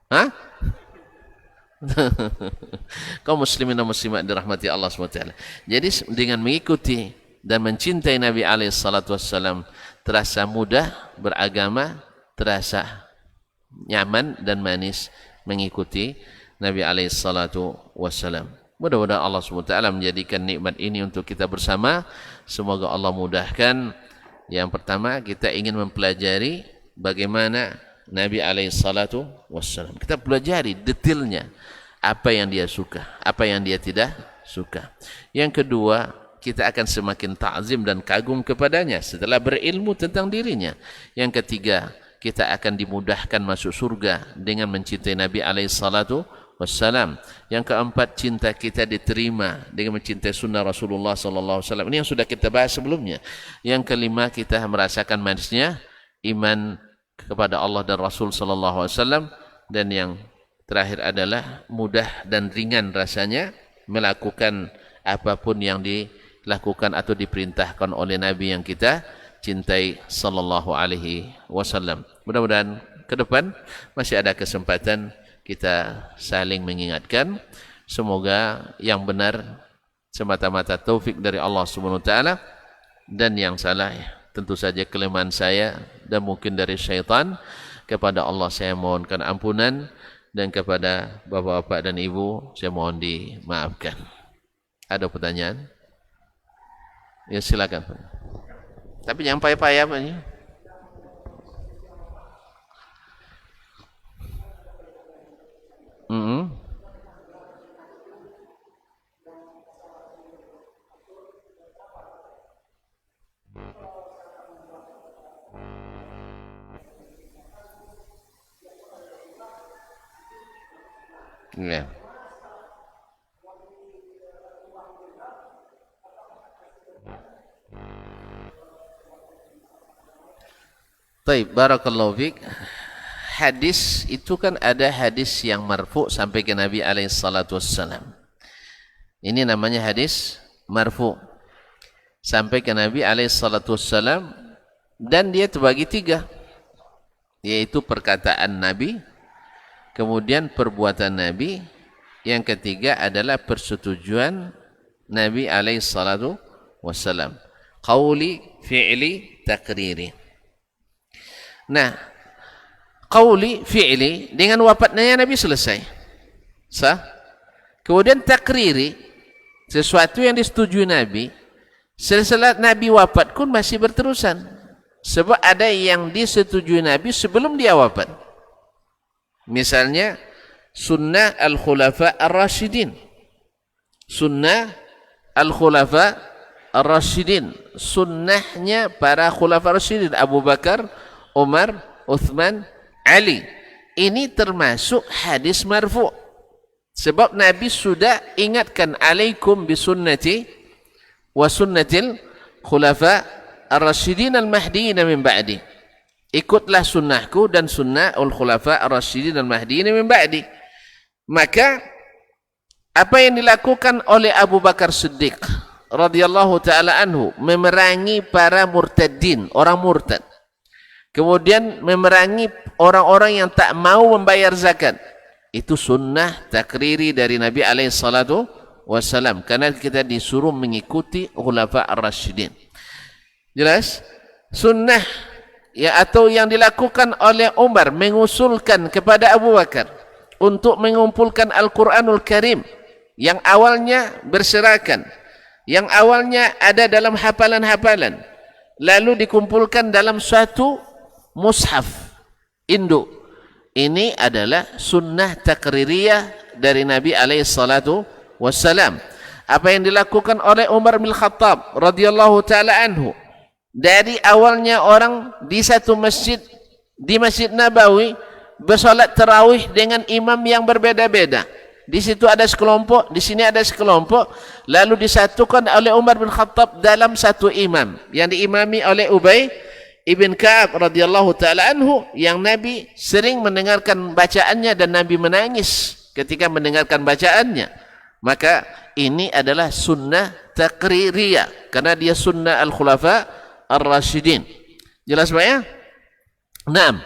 Hah? Kaum muslimin dan muslimat dirahmati Allah SWT. Jadi dengan mengikuti dan mencintai Nabi SAW terasa mudah beragama, terasa nyaman dan manis mengikuti Nabi SAW. Mudah-mudahan Allah SWT menjadikan nikmat ini untuk kita bersama. Semoga Allah mudahkan. Yang pertama, kita ingin mempelajari bagaimana Nabi SAW. Kita pelajari detailnya, apa yang dia suka, apa yang dia tidak suka. Yang kedua, kita akan semakin ta'zim dan kagum kepadanya setelah berilmu tentang dirinya. Yang ketiga, kita akan dimudahkan masuk surga dengan mencintai Nabi SAW. Yang keempat, cinta kita diterima dengan mencintai sunnah Rasulullah SAW. Ini yang sudah kita bahas sebelumnya. Yang kelima, kita merasakan manisnya iman kepada Allah dan Rasul SAW. Dan yang terakhir adalah mudah dan ringan rasanya melakukan apapun yang dilakukan atau diperintahkan oleh Nabi yang kita cintai sallallahu alaihi wasallam. Mudah-mudahan ke depan masih ada kesempatan kita saling mengingatkan. Semoga yang benar semata-mata taufik dari Allah Subhanahu wa taala, dan yang salah tentu saja kelemahan saya dan mungkin dari syaitan. Kepada Allah saya mohonkan ampunan, dan kepada bapak-bapak dan ibu saya mohon dimaafkan. Ada pertanyaan? Ya silakan. Tapi jangan payah-payah Pak. Ya. Baik, barakallahu fiik. Hadis itu kan ada hadis yang marfu sampai ke Nabi SAW. Ini namanya hadis marfu sampai ke Nabi SAW, dan dia terbagi tiga, yaitu perkataan Nabi, kemudian perbuatan Nabi, yang ketiga adalah persetujuan Nabi SAW. Qauli, fi'li, takriri. Nah, qauli, fi'li, dengan wafatnya Nabi selesai. Sah? Kemudian takriri, sesuatu yang disetujui Nabi, setelah Nabi wafat pun masih berterusan. Sebab ada yang disetujui Nabi sebelum dia wafat. Misalnya sunnah al-khulafa ar-rasyidin. Sunnah al-khulafa ar-rasyidin. Sunnahnya para khulafa ar-rasyidin, Abu Bakar, Umar, Uthman, Ali. Ini termasuk hadis marfu'. Sebab Nabi sudah ingatkan, alaikum bisunnati wa sunnatil khulafa ar-rasyidin al-mahdiin min ba'di. Ikutlah sunnahku dan sunnah al-khulafa ar-rasyidin al-mahdiin min ba'di. Maka apa yang dilakukan oleh Abu Bakar Siddiq radhiyallahu taala anhu, memerangi para murtadin, orang murtad. Kemudian memerangi orang-orang yang tak mau membayar zakat. Itu sunnah takriri dari Nabi alaihi salatu wassalam. Karena kita disuruh mengikuti khulafa ar-rasyidin. Jelas? Sunnah ya, atau yang dilakukan oleh Umar mengusulkan kepada Abu Bakar untuk mengumpulkan Al-Quranul Karim yang awalnya berserakan, yang awalnya ada dalam hafalan-hafalan, lalu dikumpulkan dalam suatu mushaf induk. Ini adalah sunnah takririyah dari Nabi alaihi salatu wassalam. Apa yang dilakukan oleh Umar bin Khattab radhiyallahu taala anhu, dari awalnya orang di satu masjid, di Masjid Nabawi, bersolat tarawih dengan imam yang berbeda-beda. Di situ ada sekelompok, di sini ada sekelompok, lalu disatukan oleh Umar bin Khattab dalam satu imam yang diimami oleh Ubay ibn Ka'ab radhiyallahu taala anhu, yang Nabi sering mendengarkan bacaannya dan Nabi menangis ketika mendengarkan bacaannya. Maka ini adalah sunnah takririyah karena dia sunnah al-khulafa ar-rasyidin. Jelas Pak ya? Naam.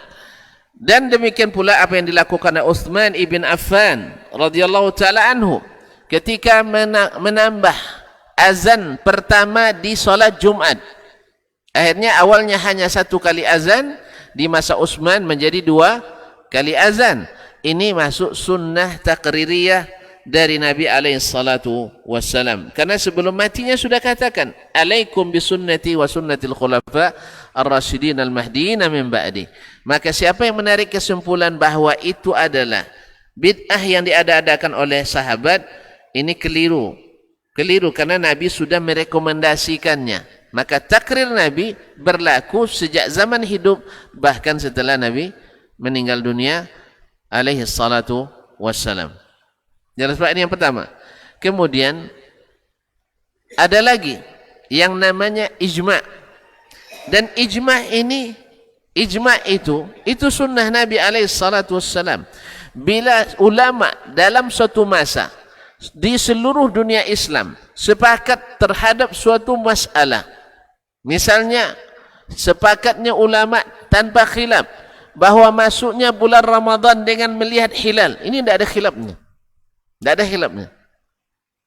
Dan demikian pula apa yang dilakukan oleh Uthman ibn Affan radhiyallahu taala anhu ketika menambah azan pertama di solat Jumat. Akhirnya awalnya hanya satu kali azan, di masa Uthman menjadi 2 kali azan. Ini masuk sunnah takririyah dari Nabi alaihi salatu wassalam. Karena sebelum matinya sudah katakan, alaikum bisunnati wa sunnatil khulafa ar-rasyidin al-mahdiin min ba'di. Maka siapa yang menarik kesimpulan bahawa itu adalah bid'ah yang diada-adakan oleh sahabat, ini keliru. Keliru karena Nabi sudah merekomendasikannya. Maka takrir Nabi berlaku sejak zaman hidup, bahkan setelah Nabi meninggal dunia alaihi salatu wassalam. Jelas Pak, ini yang pertama. Kemudian ada lagi yang namanya ijma'. Dan ijma' ini, ijma' itu sunnah Nabi alaihi salatu wassalam. Bila ulama dalam suatu masa di seluruh dunia Islam sepakat terhadap suatu masalah, misalnya sepakatnya ulama tanpa khilaf bahawa masuknya bulan Ramadan dengan melihat hilal, ini tidak ada khilafnya. Tidak ada khilafnya.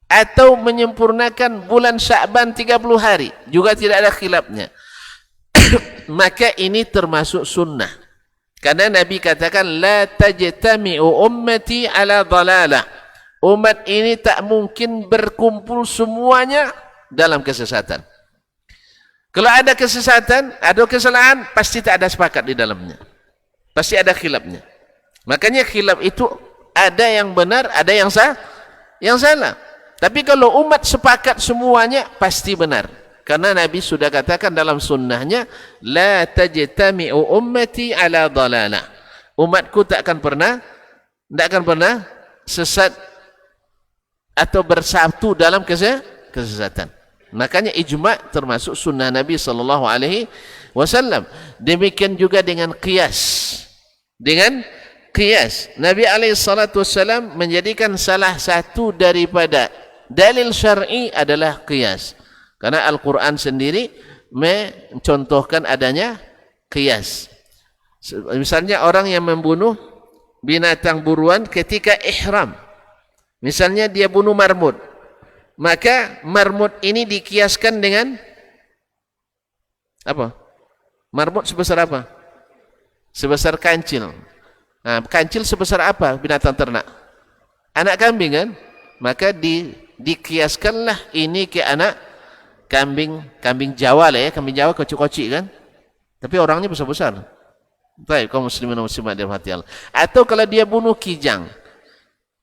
Atau menyempurnakan bulan Sya'ban 30 hari, juga tidak ada khilafnya. Maka ini termasuk sunnah. Karena Nabi katakan, la tajtami'u ummati ala dhalalah. Umat ini tak mungkin berkumpul semuanya dalam kesesatan. Kalau ada kesesatan, ada kesalahan, pasti tak ada sepakat di dalamnya. Pasti ada khilafnya. Makanya khilaf itu ada yang benar, ada yang salah. Tapi kalau umat sepakat semuanya, pasti benar. Karena Nabi sudah katakan dalam sunnahnya, la tajtami'u ummati ala dhalalah. Umatku tak akan pernah sesat atau bersatu dalam kesesatan. Makanya ijma' termasuk sunnah Nabi sallallahu alaihi wasallam. Demikian juga dengan qiyas. Dengan qiyas, Nabi alaihi salatu wassalam menjadikan salah satu daripada dalil syar'i adalah qiyas. Karena Al-Quran sendiri mencontohkan adanya qiyas. Misalnya orang yang membunuh binatang buruan ketika ihram. Misalnya dia bunuh marmut. Maka marmut ini dikiaskan dengan apa? Marmut sebesar apa? Sebesar kancil. Nah, kancil sebesar apa binatang ternak? Anak kambing kan? Maka dikiaskanlah ini ke anak kambing Jawa lah ya, kambing Jawa kocik-kocik kan? Tapi orangnya besar-besar. Baik, kaum muslimin dan muslimat dalam hati Allah. Atau kalau dia bunuh kijang.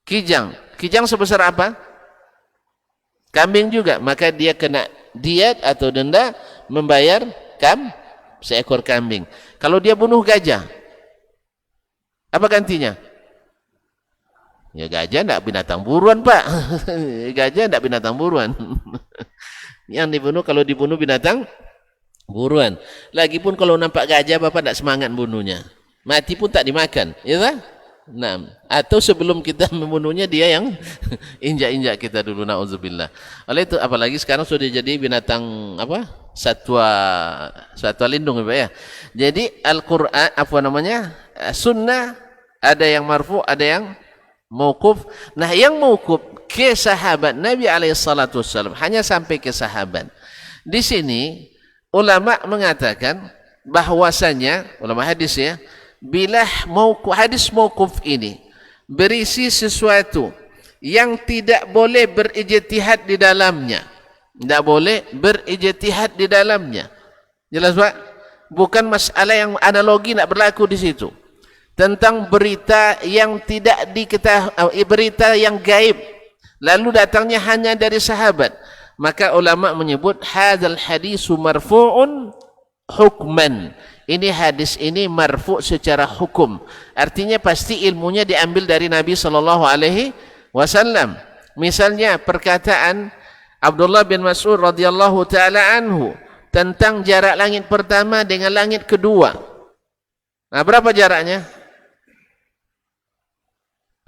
Kijang sebesar apa? Kambing juga, maka dia kena diat atau denda membayar seekor kambing. Kalau dia bunuh gajah, Apa gantinya? Ya gajah tidak binatang buruan, Pak. Gajah tidak binatang buruan. Yang dibunuh kalau dibunuh binatang buruan. Lagipun kalau nampak gajah Bapak tidak semangat bunuhnya. Mati pun tak dimakan, ya tak? Nah, atau sebelum kita membunuhnya dia yang injak-injak kita dulu, naudzubillah. Oleh itu apalagi sekarang sudah jadi binatang apa? Satwa lindung, Pak ya. Jadi Al-Qur'an sunnah ada yang marfu, ada yang mauquf. Nah, yang mauquf ke sahabat Nabi alaihi salatu wasallam, hanya sampai ke sahabat. Di sini ulama mengatakan bahwasanya ulama hadis ya, bila hadis mauquf ini berisi sesuatu yang tidak boleh berijtihad di dalamnya, tidak boleh berijtihad di dalamnya. Jelas Pak? Bukan masalah yang analogi tidak berlaku di situ. Tentang berita yang tidak diketahui, berita yang gaib, lalu datangnya hanya dari sahabat, maka ulama menyebut hadzal hadisu marfu'un hukman. Ini hadis ini marfu' secara hukum. Artinya pasti ilmunya diambil dari Nabi sallallahu alaihi wasallam. Misalnya perkataan Abdullah bin Mas'ud radhiyallahu taala anhu tentang jarak langit pertama dengan langit kedua. Nah, berapa jaraknya?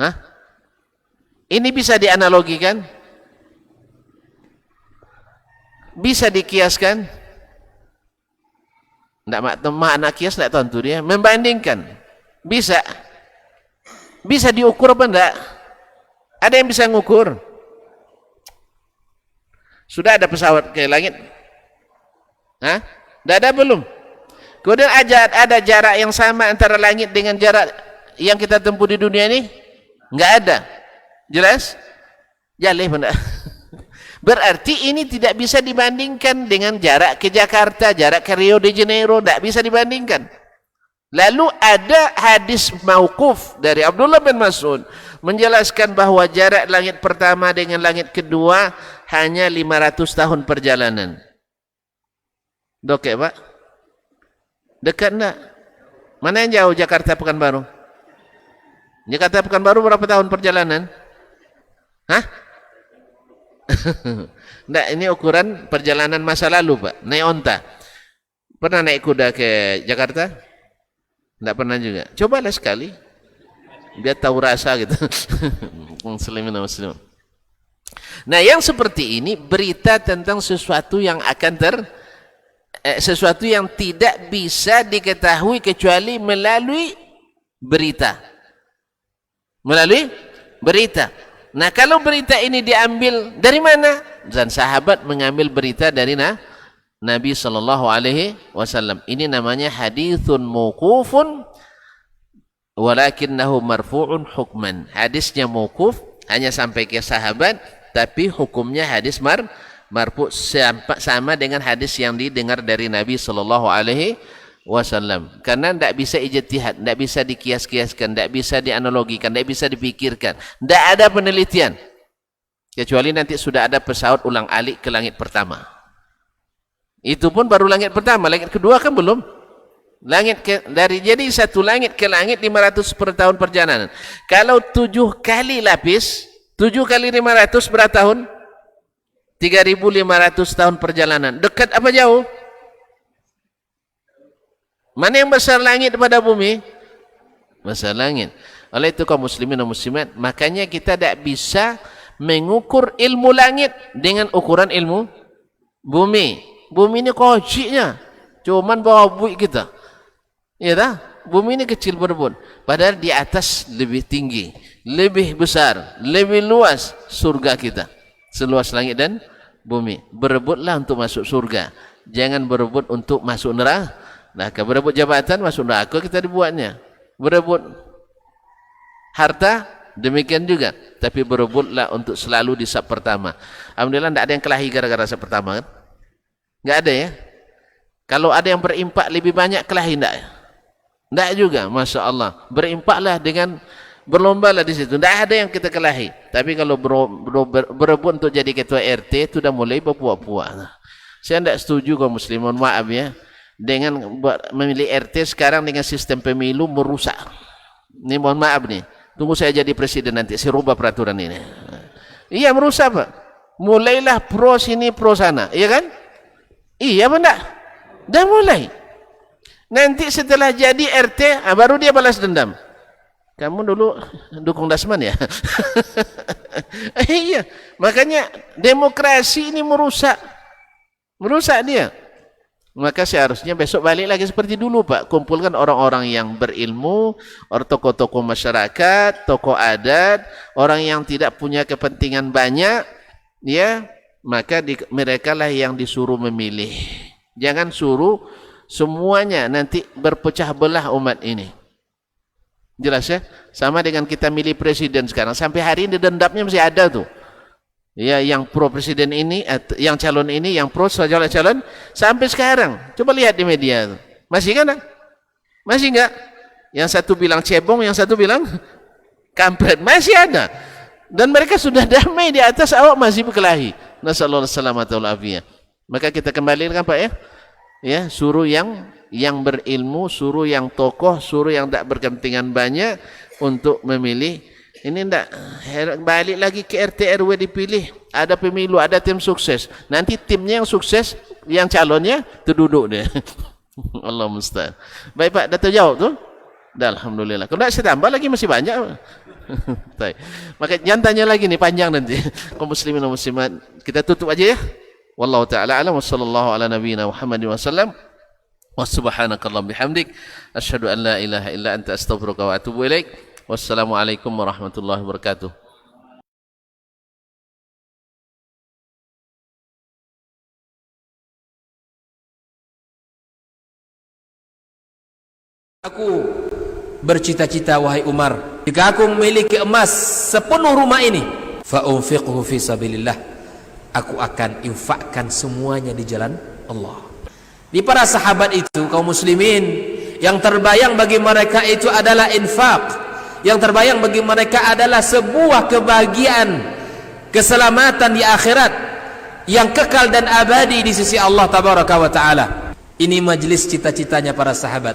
Hah? Ini bisa dianalogikan? Bisa dikiaskan? Anak kias tidak tentu dia. Membandingkan? Bisa. Bisa diukur apa enggak? Ada yang bisa mengukur? Sudah ada pesawat ke langit? Hah? Tidak ada belum? Kemudian ada jarak yang sama antara langit dengan jarak yang kita tempuh di dunia ini? Enggak ada. Jelas? Jaleh benda. Berarti ini tidak bisa dibandingkan dengan jarak ke Jakarta, jarak ke Rio de Janeiro, tidak bisa dibandingkan. Lalu ada hadis mauquf dari Abdullah bin Mas'ud menjelaskan bahwa jarak langit pertama dengan langit kedua hanya 500 tahun perjalanan. Oke, Pak? Dekat enggak? Mana yang jauh, Jakarta Pekanbaru? Jakarta Pekanbaru berapa tahun perjalanan? Hah? Nggak, ini ukuran perjalanan masa lalu, Pak. Naik onta. Pernah naik kuda ke Jakarta? Nggak pernah juga. Cobalah sekali. Biar tahu rasa gitu. Muslimin. Nah, yang seperti ini berita tentang sesuatu yang akan sesuatu yang tidak bisa diketahui kecuali melalui berita. Melalui berita. Nah, kalau berita ini diambil dari mana? Dan sahabat mengambil berita dari Nabi sallallahu alaihi wasallam. Ini namanya haditsun mauqufun walakinnahu marfu'un hukman. Hadisnya mauquf hanya sampai ke sahabat, tapi hukumnya hadis marfu' sama dengan hadis yang didengar dari Nabi sallallahu alaihi wasallam. Karena tidak bisa ijtihad, tidak bisa dikias-kiaskan, tidak bisa dianalogikan, tidak bisa dipikirkan, tidak ada penelitian kecuali nanti sudah ada pesawat ulang alik ke langit pertama. Itu pun baru langit pertama, langit kedua kan belum. Jadi satu langit ke langit 500 per tahun perjalanan. Kalau 7 kali lapis, 7 kali 500 berapa tahun? 3.500 tahun perjalanan. Dekat apa jauh? Mana yang besar langit daripada bumi? Besar langit. Oleh itu kaum muslimin dan muslimat, makanya kita tidak bisa mengukur ilmu langit dengan ukuran ilmu bumi. Bumi ini kociknya, cuman bawa buik kita. Ya tak? Bumi ini kecil berbun. Padahal di atas lebih tinggi, lebih besar, lebih luas surga kita. Seluas langit dan bumi. Berebutlah untuk masuk surga. Jangan berebut untuk masuk neraka. Nah, kalau berebut jabatan masuk neraka kita dibuatnya. Berebut harta demikian juga. Tapi berebutlah untuk selalu di saf pertama. Alhamdulillah tidak ada yang kelahi gara-gara saf pertama kan? Tidak ada ya. Kalau ada yang berimpak lebih banyak kelahi tidak ya? Tidak juga, Masya Allah. Berimpaklah dengan berlombalah di situ. Tidak ada yang kita kelahi. Tapi kalau berebut untuk jadi ketua RT itu sudah mulai berpuak-puak. Saya tidak setuju kaum muslimin, maaf ya. Dengan memilih RT sekarang dengan sistem pemilu merusak. Ini mohon maaf nih, tunggu saya jadi presiden nanti, saya rubah peraturan ini. Iya merusak Pak. Mulailah pro sini pro sana, iya kan? Iya benar. Dah mulai. Nanti setelah jadi RT, baru dia balas dendam. Kamu dulu dukung Dasman ya? Iya. Makanya demokrasi ini merusak. Merusak dia. Maka seharusnya besok balik lagi seperti dulu Pak. Kumpulkan orang-orang yang berilmu, orang tokoh-tokoh masyarakat, tokoh adat, orang yang tidak punya kepentingan banyak, ya, maka mereka lah yang disuruh memilih. Jangan suruh semuanya nanti berpecah belah umat ini. Jelas ya? Sama dengan kita milih presiden sekarang. Sampai hari ini dendamnya masih ada tuh. Ya, yang pro presiden ini, yang calon ini, yang pro calon sampai sekarang. Coba lihat di media. Masih kan? Masih enggak? Yang satu bilang cebong, yang satu bilang kampret. Masih ada. Dan mereka sudah damai di atas, awak masih berkelahi. Nasallallahu alaihi wasallam. Maka kita kembalikan Pak ya. Ya, suruh yang berilmu, suruh yang tokoh, suruh yang tak berkepentingan banyak untuk memilih. Ini enggak balik lagi ke RT RW dipilih, ada pemilu, ada tim sukses. Nanti timnya yang sukses, yang calonnya terduduk dia. Allah musta'an. Baik Pak, dah terjawab tuh? Dah alhamdulillah. Kalau enggak saya tambah lagi masih banyak. Baik. Maka jangan tanya lagi nih panjang nanti. Kaum muslimin dan muslimat, kita tutup aja ya. Wallahu taala alam wa sallallahu ala nabiyyina Muhammadin wasallam. Wa subhanakallahumma bihamdik asyhadu an la ilaha illa anta astaghfiruka wa atubu ilaik. Wassalamualaikum warahmatullahi wabarakatuh. Aku bercita-cita wahai Umar, jika aku memiliki emas sepenuh rumah ini, fa unfiqhu fi sabilillah, aku akan infakkan semuanya di jalan Allah. Di para sahabat itu, kaum muslimin, yang terbayang bagi mereka itu adalah infak. Yang terbayang bagi mereka adalah sebuah kebahagiaan, keselamatan di akhirat yang kekal dan abadi di sisi Allah tabaraka wa taala. Ini majlis cita-citanya para sahabat.